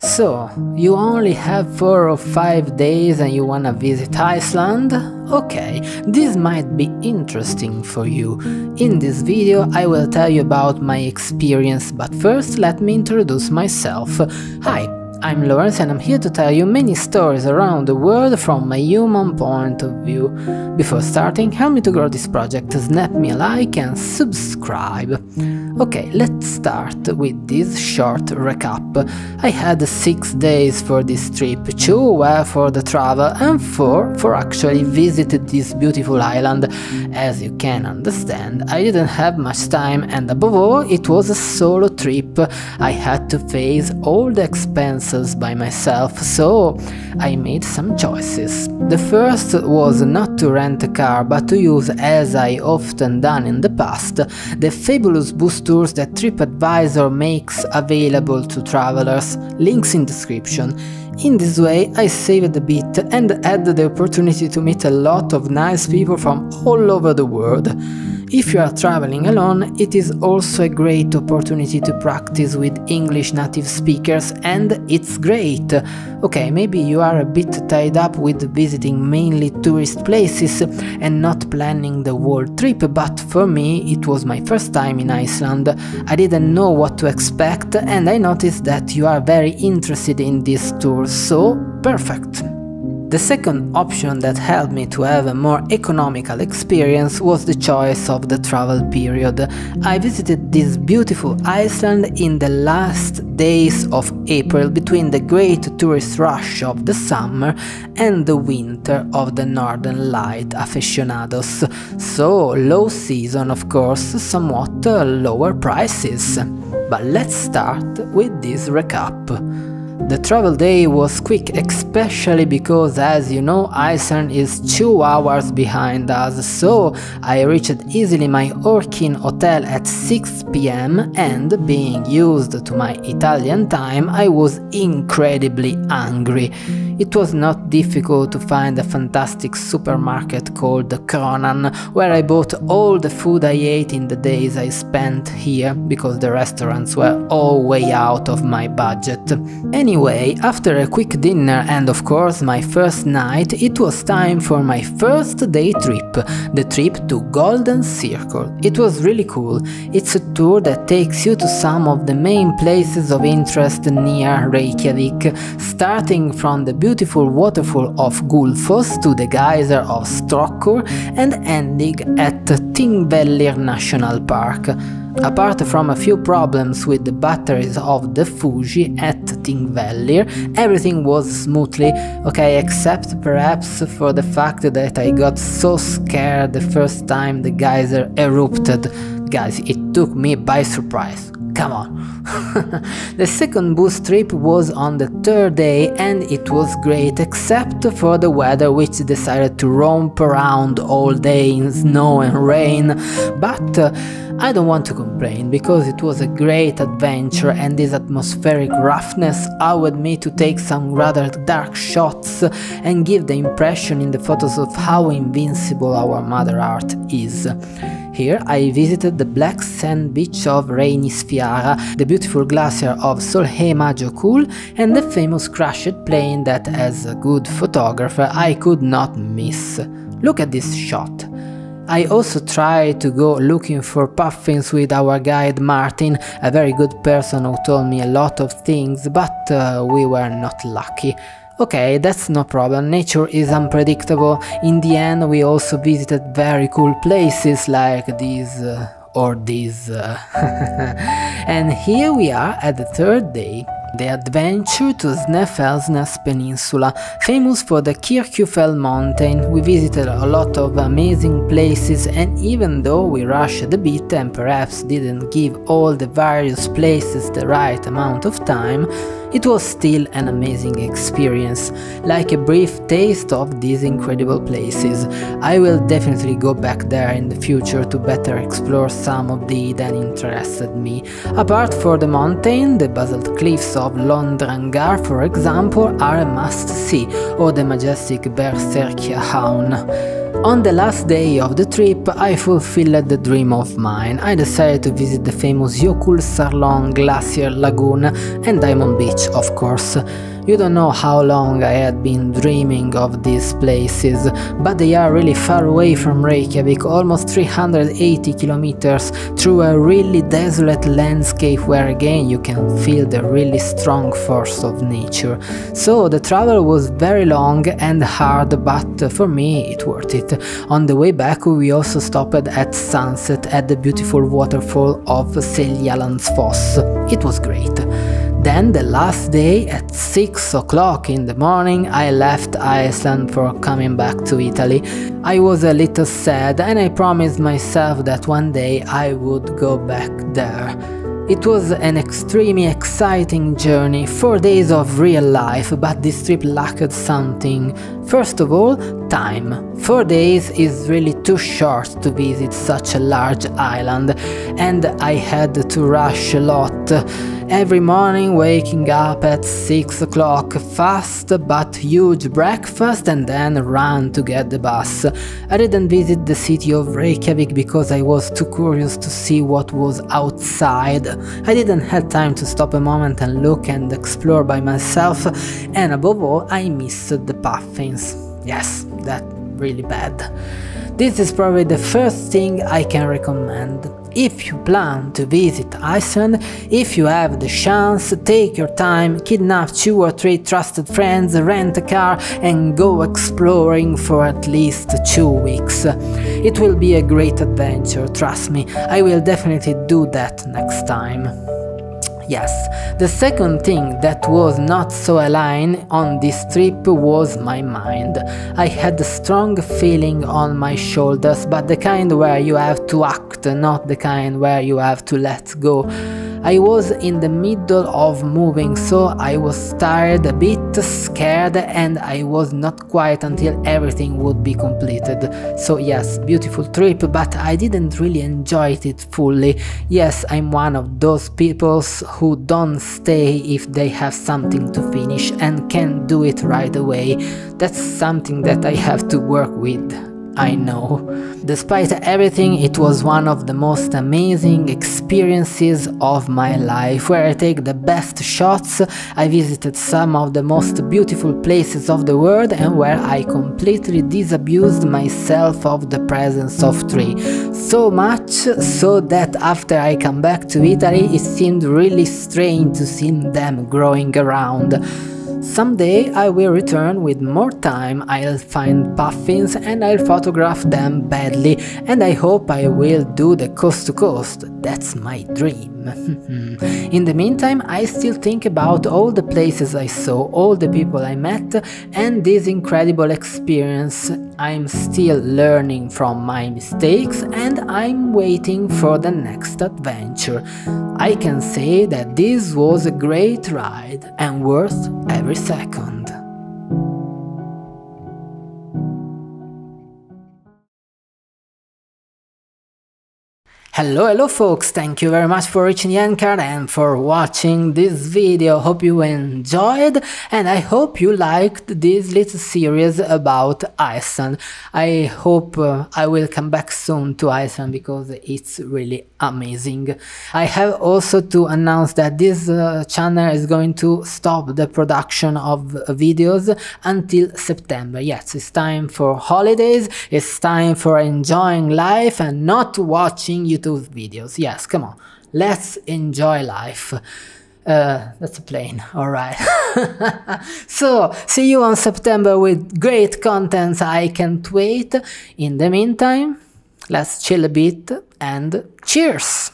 So, you only have 4 or 5 days and you wanna visit Iceland? Okay, this might be interesting for you. In this video I will tell you about my experience, but first let me introduce myself. Hi, I'm Lawrence and I'm here to tell you many stories around the world from my human point of view. Before starting, help me to grow this project, snap me a like and subscribe. Okay, let's start with this short recap. I had 6 days for this trip, 2 were for the travel and 4 for actually visiting this beautiful island. As you can understand, I didn't have much time and above all, it was a solo trip. I had to face all the expenses by myself, so I made some choices. The first was not to rent a car, but to use, as I often done in the past, the fabulous bus tours that TripAdvisor makes available to travelers, links in description. In this way I saved a bit and had the opportunity to meet a lot of nice people from all over the world. If you are traveling alone, it is also a great opportunity to practice with English native speakers, and it's great. Okay, maybe you are a bit tied up with visiting mainly tourist places and not planning the whole trip, but for me it was my first time in Iceland. I didn't know what to expect and I noticed that you are very interested in this tour, so perfect. The second option that helped me to have a more economical experience was the choice of the travel period. I visited this beautiful Iceland in the last days of April, between the great tourist rush of the summer and the winter of the Northern Light aficionados. So low season, of course, somewhat lower prices. But let's start with this recap. The travel day was quick, especially because, as you know, Iceland is 2 hours behind us, so I reached easily my Orkin hotel at 6 p.m. and, being used to my Italian time, I was incredibly hungry. It was not difficult to find a fantastic supermarket called Kronan, where I bought all the food I ate in the days I spent here, because the restaurants were all way out of my budget. Anyway, after a quick dinner and of course my first night, it was time for my first day trip, the trip to Golden Circle. It was really cool. It's a tour that takes you to some of the main places of interest near Reykjavik, starting from the beautiful waterfall of Gullfoss to the geyser of Strokkur and ending at Thingvellir National Park. Apart from a few problems with the batteries of the Fuji at Thingvellir, everything was smoothly, okay, except perhaps for the fact that I got so scared the first time the geyser erupted. Guys, it took me by surprise. Come on. The second bus trip was on the 3rd day and it was great, except for the weather, which decided to romp around all day in snow and rain, but I don't want to complain, because it was a great adventure and this atmospheric roughness allowed me to take some rather dark shots and give the impression in the photos of how invincible our Mother Earth is. Here I visited the black sand beach of Reynisfjara, the beautiful glacier of Solheimajokul and the famous crashed plane that, as a good photographer, I could not miss. Look at this shot. I also tried to go looking for puffins with our guide Martin, a very good person who told me a lot of things, but we were not lucky. Okay, that's no problem, nature is unpredictable. In the end we also visited very cool places like these or these. And here we are at the 3rd day. The adventure to Snæfellsnes Peninsula, famous for the Kirkjufell mountain. We visited a lot of amazing places, and even though we rushed a bit and perhaps didn't give all the various places the right amount of time, it was still an amazing experience, like a brief taste of these incredible places. I will definitely go back there in the future to better explore some of the that interested me. Apart from the mountain, the basalt cliffs of Londrangar, for example, are a must-see, or the majestic Berserkjahavn. On the last day of the trip, I fulfilled the dream of mine. I decided to visit the famous Jökulsárlón Glacier Lagoon and Diamond Beach, of course. You don't know how long I had been dreaming of these places, but they are really far away from Reykjavik, almost 380 kilometers, through a really desolate landscape where again you can feel the really strong force of nature. So the travel was very long and hard, but for me it worth it. On the way back we also stopped at sunset at the beautiful waterfall of Seljalandsfoss. It was great. Then the last day at 6 o'clock in the morning I left Iceland for coming back to Italy. I was a little sad and I promised myself that one day I would go back there. It was an extremely exciting journey, 4 days of real life, but this trip lacked something. First of all, time. 4 days is really too short to visit such a large island, and I had to rush a lot. Every morning waking up at 6 o'clock, fast but huge breakfast and then run to get the bus. I didn't visit the city of Reykjavik because I was too curious to see what was outside. I didn't have time to stop a moment and look and explore by myself, and above all I missed the puffins. Yes, that really bad. This is probably the first thing I can recommend. If you plan to visit Iceland, if you have the chance, take your time, kidnap 2 or 3 trusted friends, rent a car and go exploring for at least 2 weeks. It will be a great adventure, trust me, I will definitely do that next time. Yes, the second thing that was not so aligned on this trip was my mind. I had a strong feeling on my shoulders, but the kind where you have to act, not the kind where you have to let go. I was in the middle of moving, so I was tired, a bit scared, and I was not quiet until everything would be completed. So yes, beautiful trip, but I didn't really enjoy it fully. Yes, I'm one of those people who don't stay if they have something to finish and can't do it right away. That's something that I have to work with. I know. Despite everything, it was one of the most amazing experiences of my life, where I take the best shots, I visited some of the most beautiful places of the world, and where I completely disabused myself of the presence of trees. So much so that after I come back to Italy, it seemed really strange to see them growing around. Someday I will return with more time, I'll find puffins and I'll photograph them badly, and I hope I will do the coast to coast. That's my dream. In the meantime, I still think about all the places I saw, all the people I met, and this incredible experience. I'm still learning from my mistakes and I'm waiting for the next adventure. I can say that this was a great ride and worth every second. Hello folks, thank you very much for reaching the end card and for watching this video. Hope you enjoyed and I hope you liked this little series about Iceland. I hope I will come back soon to Iceland because it's really amazing. I have also to announce that this channel is going to stop the production of videos until September. Yes, it's time for holidays, it's time for enjoying life and not watching YouTube videos. Yes, come on, let's enjoy life. That's a plane, alright. So, see you on September with great content, I can't wait. In the meantime, let's chill a bit and cheers!